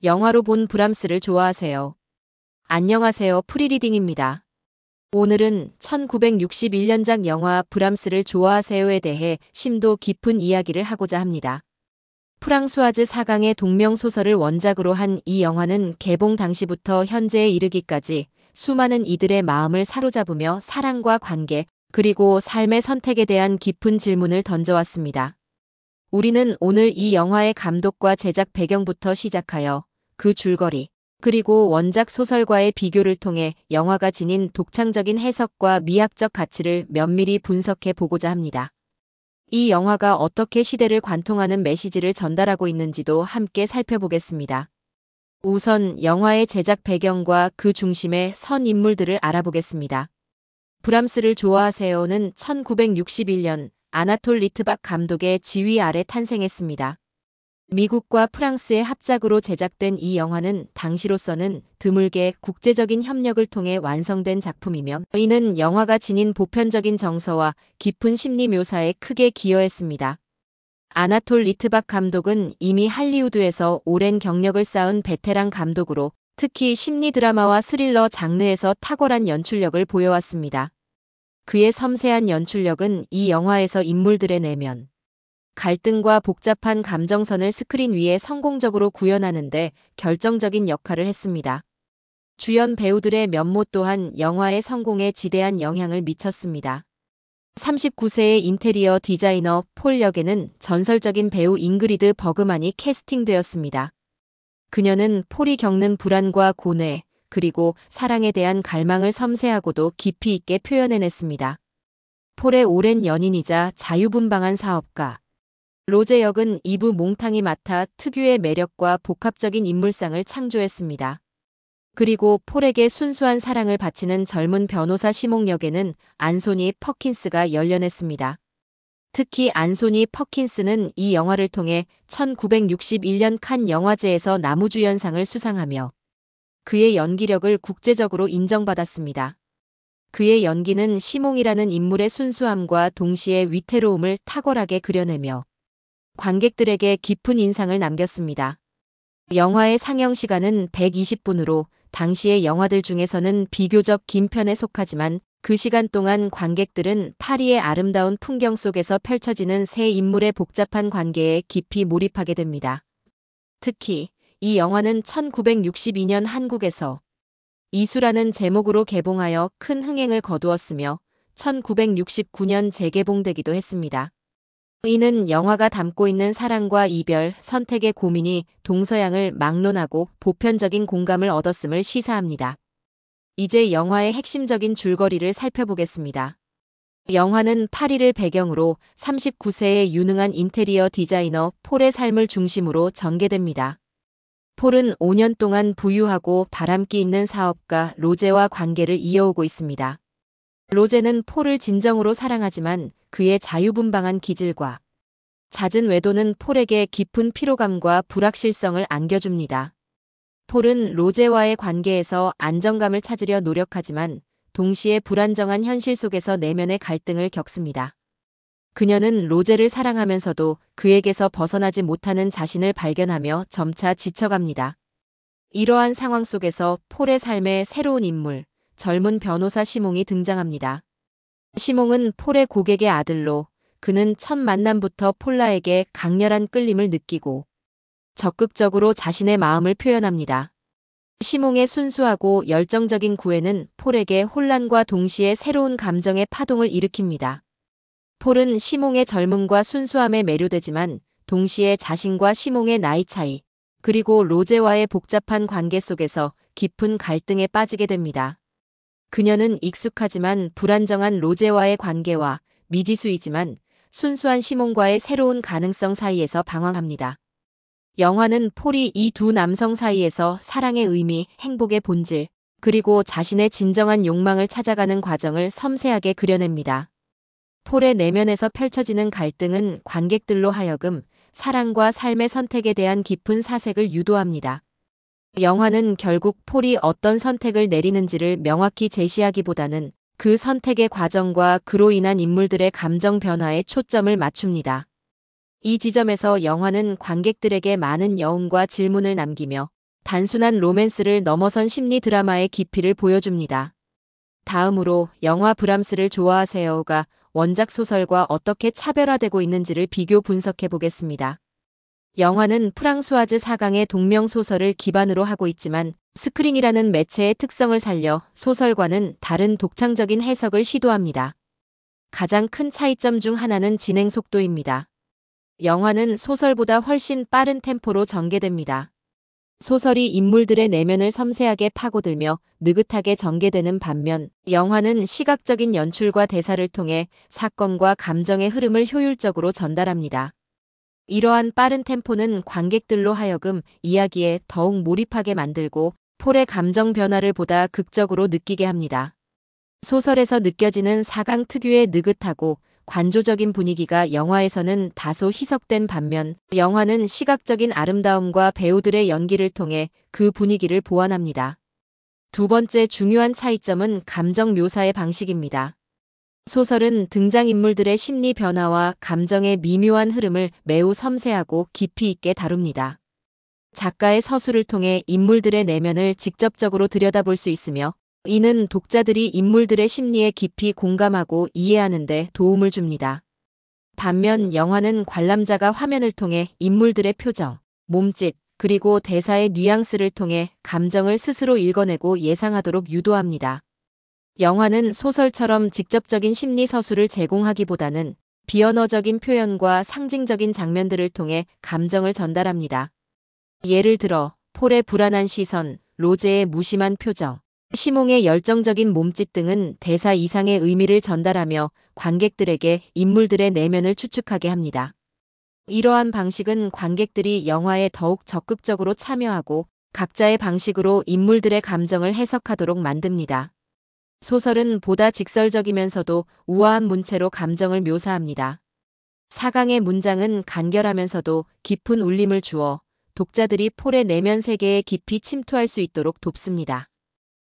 영화로 본 브람스를 좋아하세요? 안녕하세요. 프리리딩입니다. 오늘은 1961년작 영화 브람스를 좋아하세요에 대해 심도 깊은 이야기를 하고자 합니다. 프랑수아즈 사강의 동명소설을 원작으로 한 이 영화는 개봉 당시부터 현재에 이르기까지 수많은 이들의 마음을 사로잡으며 사랑과 관계, 그리고 삶의 선택에 대한 깊은 질문을 던져왔습니다. 우리는 오늘 이 영화의 감독과 제작 배경부터 시작하여 그 줄거리, 그리고 원작 소설과의 비교를 통해 영화가 지닌 독창적인 해석과 미학적 가치를 면밀히 분석해 보고자 합니다. 이 영화가 어떻게 시대를 관통하는 메시지를 전달하고 있는지도 함께 살펴보겠습니다. 우선 영화의 제작 배경과 그 중심의 선 인물들을 알아보겠습니다. 브람스를 좋아하세요는 1961년 아나톨 리트박 감독의 지휘 아래 탄생했습니다. 미국과 프랑스의 합작으로 제작된 이 영화는 당시로서는 드물게 국제적인 협력을 통해 완성된 작품이며 이는 영화가 지닌 보편적인 정서와 깊은 심리 묘사에 크게 기여했습니다. 아나톨 리트박 감독은 이미 할리우드에서 오랜 경력을 쌓은 베테랑 감독으로 특히 심리 드라마와 스릴러 장르에서 탁월한 연출력을 보여왔습니다. 그의 섬세한 연출력은 이 영화에서 인물들의 내면, 갈등과 복잡한 감정선을 스크린 위에 성공적으로 구현하는데 결정적인 역할을 했습니다. 주연 배우들의 면모 또한 영화의 성공에 지대한 영향을 미쳤습니다. 39세의 인테리어 디자이너 폴 역에는 전설적인 배우 잉그리드 버그만이 캐스팅되었습니다. 그녀는 폴이 겪는 불안과 고뇌, 그리고 사랑에 대한 갈망을 섬세하고도 깊이 있게 표현해냈습니다. 폴의 오랜 연인이자 자유분방한 사업가 로제 역은 이브 몽탕이 맡아 특유의 매력과 복합적인 인물상을 창조했습니다. 그리고 폴에게 순수한 사랑을 바치는 젊은 변호사 시몽 역에는 안소니 퍼킨스가 열연했습니다. 특히 안소니 퍼킨스는 이 영화를 통해 1961년 칸 영화제에서 남우주연상을 수상하며 그의 연기력을 국제적으로 인정받았습니다. 그의 연기는 시몽이라는 인물의 순수함과 동시에 위태로움을 탁월하게 그려내며 관객들에게 깊은 인상을 남겼습니다. 영화의 상영 시간은 120분으로 당시의 영화들 중에서는 비교적 긴 편에 속하지만 그 시간 동안 관객들은 파리의 아름다운 풍경 속에서 펼쳐지는 세 인물의 복잡한 관계에 깊이 몰입하게 됩니다. 특히 이 영화는 1962년 한국에서 이수라는 제목으로 개봉하여 큰 흥행을 거두었으며 1969년 재개봉되기도 했습니다. 이는 영화가 담고 있는 사랑과 이별, 선택의 고민이 동서양을 막론하고 보편적인 공감을 얻었음을 시사합니다. 이제 영화의 핵심적인 줄거리를 살펴보겠습니다. 영화는 파리를 배경으로 39세의 유능한 인테리어 디자이너 폴의 삶을 중심으로 전개됩니다. 폴은 5년 동안 부유하고 바람기 있는 사업가 로제와 관계를 이어오고 있습니다. 로제는 폴을 진정으로 사랑하지만 그의 자유분방한 기질과 잦은 외도는 폴에게 깊은 피로감과 불확실성을 안겨줍니다. 폴은 로제와의 관계에서 안정감을 찾으려 노력하지만 동시에 불안정한 현실 속에서 내면의 갈등을 겪습니다. 그녀는 로제를 사랑하면서도 그에게서 벗어나지 못하는 자신을 발견하며 점차 지쳐갑니다. 이러한 상황 속에서 폴의 삶에 새로운 인물, 젊은 변호사 시몽이 등장합니다. 시몽은 폴의 고객의 아들로 그는 첫 만남부터 폴라에게 강렬한 끌림을 느끼고 적극적으로 자신의 마음을 표현합니다. 시몽의 순수하고 열정적인 구애는 폴에게 혼란과 동시에 새로운 감정의 파동을 일으킵니다. 폴은 시몽의 젊음과 순수함에 매료되지만 동시에 자신과 시몽의 나이 차이, 그리고 로제와의 복잡한 관계 속에서 깊은 갈등에 빠지게 됩니다. 그녀는 익숙하지만 불안정한 로제와의 관계와 미지수이지만 순수한 시몽과의 새로운 가능성 사이에서 방황합니다. 영화는 폴이 이 두 남성 사이에서 사랑의 의미, 행복의 본질, 그리고 자신의 진정한 욕망을 찾아가는 과정을 섬세하게 그려냅니다. 폴의 내면에서 펼쳐지는 갈등은 관객들로 하여금 사랑과 삶의 선택에 대한 깊은 사색을 유도합니다. 영화는 결국 폴이 어떤 선택을 내리는지를 명확히 제시하기보다는 그 선택의 과정과 그로 인한 인물들의 감정 변화에 초점을 맞춥니다. 이 지점에서 영화는 관객들에게 많은 여운과 질문을 남기며 단순한 로맨스를 넘어선 심리 드라마의 깊이를 보여줍니다. 다음으로 영화 브람스를 좋아하세요가 원작 소설과 어떻게 차별화되고 있는지를 비교 분석해 보겠습니다. 영화는 프랑수아즈 사강의 동명 소설을 기반으로 하고 있지만 스크린이라는 매체의 특성을 살려 소설과는 다른 독창적인 해석을 시도합니다. 가장 큰 차이점 중 하나는 진행 속도입니다. 영화는 소설보다 훨씬 빠른 템포로 전개됩니다. 소설이 인물들의 내면을 섬세하게 파고들며 느긋하게 전개되는 반면 영화는 시각적인 연출과 대사를 통해 사건과 감정의 흐름을 효율적으로 전달합니다. 이러한 빠른 템포는 관객들로 하여금 이야기에 더욱 몰입하게 만들고 폴의 감정 변화를 보다 극적으로 느끼게 합니다. 소설에서 느껴지는 사강 특유의 느긋하고 관조적인 분위기가 영화에서는 다소 희석된 반면 영화는 시각적인 아름다움과 배우들의 연기를 통해 그 분위기를 보완합니다. 두 번째 중요한 차이점은 감정 묘사의 방식입니다. 소설은 등장인물들의 심리 변화와 감정의 미묘한 흐름을 매우 섬세하고 깊이 있게 다룹니다. 작가의 서술을 통해 인물들의 내면을 직접적으로 들여다볼 수 있으며 이는 독자들이 인물들의 심리에 깊이 공감하고 이해하는 데 도움을 줍니다. 반면 영화는 관람자가 화면을 통해 인물들의 표정, 몸짓, 그리고 대사의 뉘앙스를 통해 감정을 스스로 읽어내고 예상하도록 유도합니다. 영화는 소설처럼 직접적인 심리 서술을 제공하기보다는 비언어적인 표현과 상징적인 장면들을 통해 감정을 전달합니다. 예를 들어 폴의 불안한 시선, 로제의 무심한 표정, 시몽의 열정적인 몸짓 등은 대사 이상의 의미를 전달하며 관객들에게 인물들의 내면을 추측하게 합니다. 이러한 방식은 관객들이 영화에 더욱 적극적으로 참여하고 각자의 방식으로 인물들의 감정을 해석하도록 만듭니다. 소설은 보다 직설적이면서도 우아한 문체로 감정을 묘사합니다. 사강의 문장은 간결하면서도 깊은 울림을 주어 독자들이 폴의 내면 세계에 깊이 침투할 수 있도록 돕습니다.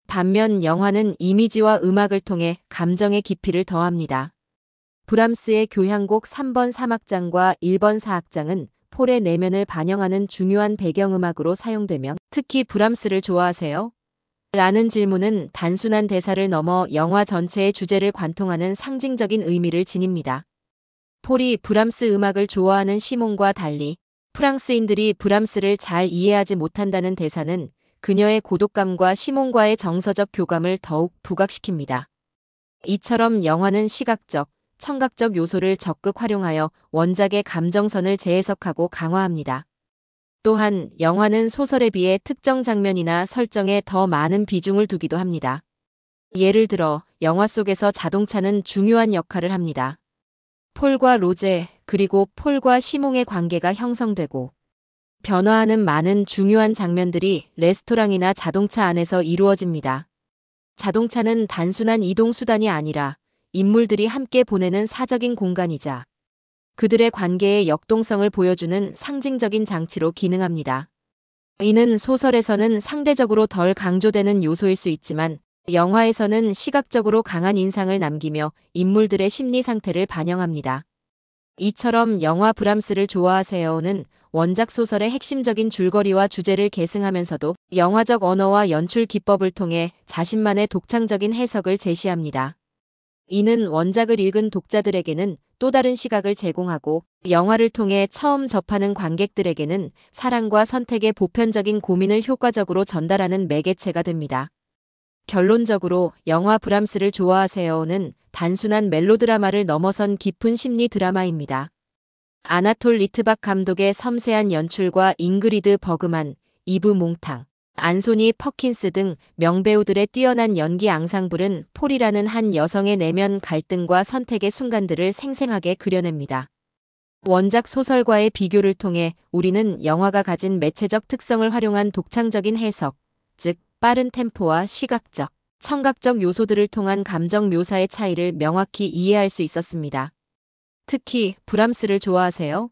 반면 영화는 이미지와 음악을 통해 감정의 깊이를 더합니다. 브람스의 교향곡 3번 3악장과 1번 4악장은 폴의 내면을 반영하는 중요한 배경음악으로 사용되며 특히 브람스를 좋아하세요? 라는 질문은 단순한 대사를 넘어 영화 전체의 주제를 관통하는 상징적인 의미를 지닙니다. 폴이 브람스 음악을 좋아하는 시몬과 달리 프랑스인들이 브람스를 잘 이해하지 못한다는 대사는 그녀의 고독감과 시몬과의 정서적 교감을 더욱 부각시킵니다. 이처럼 영화는 시각적, 청각적 요소를 적극 활용하여 원작의 감정선을 재해석하고 강화합니다. 또한 영화는 소설에 비해 특정 장면이나 설정에 더 많은 비중을 두기도 합니다. 예를 들어 영화 속에서 자동차는 중요한 역할을 합니다. 폴과 로제, 그리고 폴과 시몽의 관계가 형성되고 변화하는 많은 중요한 장면들이 레스토랑이나 자동차 안에서 이루어집니다. 자동차는 단순한 이동 수단이 아니라 인물들이 함께 보내는 사적인 공간이자 그들의 관계의 역동성을 보여주는 상징적인 장치로 기능합니다. 이는 소설에서는 상대적으로 덜 강조되는 요소일 수 있지만 영화에서는 시각적으로 강한 인상을 남기며 인물들의 심리 상태를 반영합니다. 이처럼 영화 브람스를 좋아하세요는 원작 소설의 핵심적인 줄거리와 주제를 계승하면서도 영화적 언어와 연출 기법을 통해 자신만의 독창적인 해석을 제시합니다. 이는 원작을 읽은 독자들에게는 또 다른 시각을 제공하고 영화를 통해 처음 접하는 관객들에게는 사랑과 선택의 보편적인 고민을 효과적으로 전달하는 매개체가 됩니다. 결론적으로 영화 브람스를 좋아하세요는 단순한 멜로드라마를 넘어선 깊은 심리 드라마입니다. 아나톨 리트박 감독의 섬세한 연출과 잉그리드 버그만, 이브 몽탕, 안소니 퍼킨스 등 명배우들의 뛰어난 연기 앙상블은 폴이라는 한 여성의 내면 갈등과 선택의 순간들을 생생하게 그려냅니다. 원작 소설과의 비교를 통해 우리는 영화가 가진 매체적 특성을 활용한 독창적인 해석, 즉 빠른 템포와 시각적, 청각적 요소들을 통한 감정 묘사의 차이를 명확히 이해할 수 있었습니다. 특히 브람스를 좋아하세요?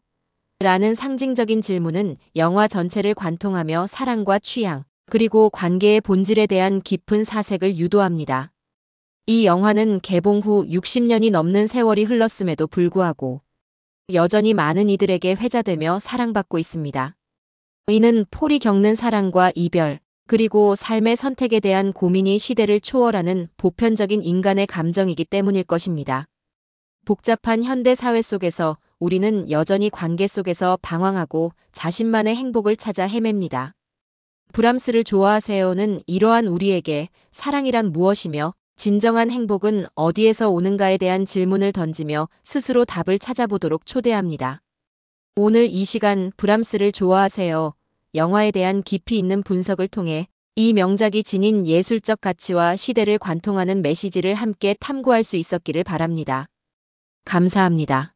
라는 상징적인 질문은 영화 전체를 관통하며 사랑과 취향, 그리고 관계의 본질에 대한 깊은 사색을 유도합니다. 이 영화는 개봉 후 60년이 넘는 세월이 흘렀음에도 불구하고 여전히 많은 이들에게 회자되며 사랑받고 있습니다. 이는 폴이 겪는 사랑과 이별, 그리고 삶의 선택에 대한 고민이 시대를 초월하는 보편적인 인간의 감정이기 때문일 것입니다. 복잡한 현대 사회 속에서 우리는 여전히 관계 속에서 방황하고 자신만의 행복을 찾아 헤맵니다. 브람스를 좋아하세요는 이러한 우리에게 사랑이란 무엇이며 진정한 행복은 어디에서 오는가에 대한 질문을 던지며 스스로 답을 찾아보도록 초대합니다. 오늘 이 시간 브람스를 좋아하세요. 영화에 대한 깊이 있는 분석을 통해 이 명작이 지닌 예술적 가치와 시대를 관통하는 메시지를 함께 탐구할 수 있었기를 바랍니다. 감사합니다.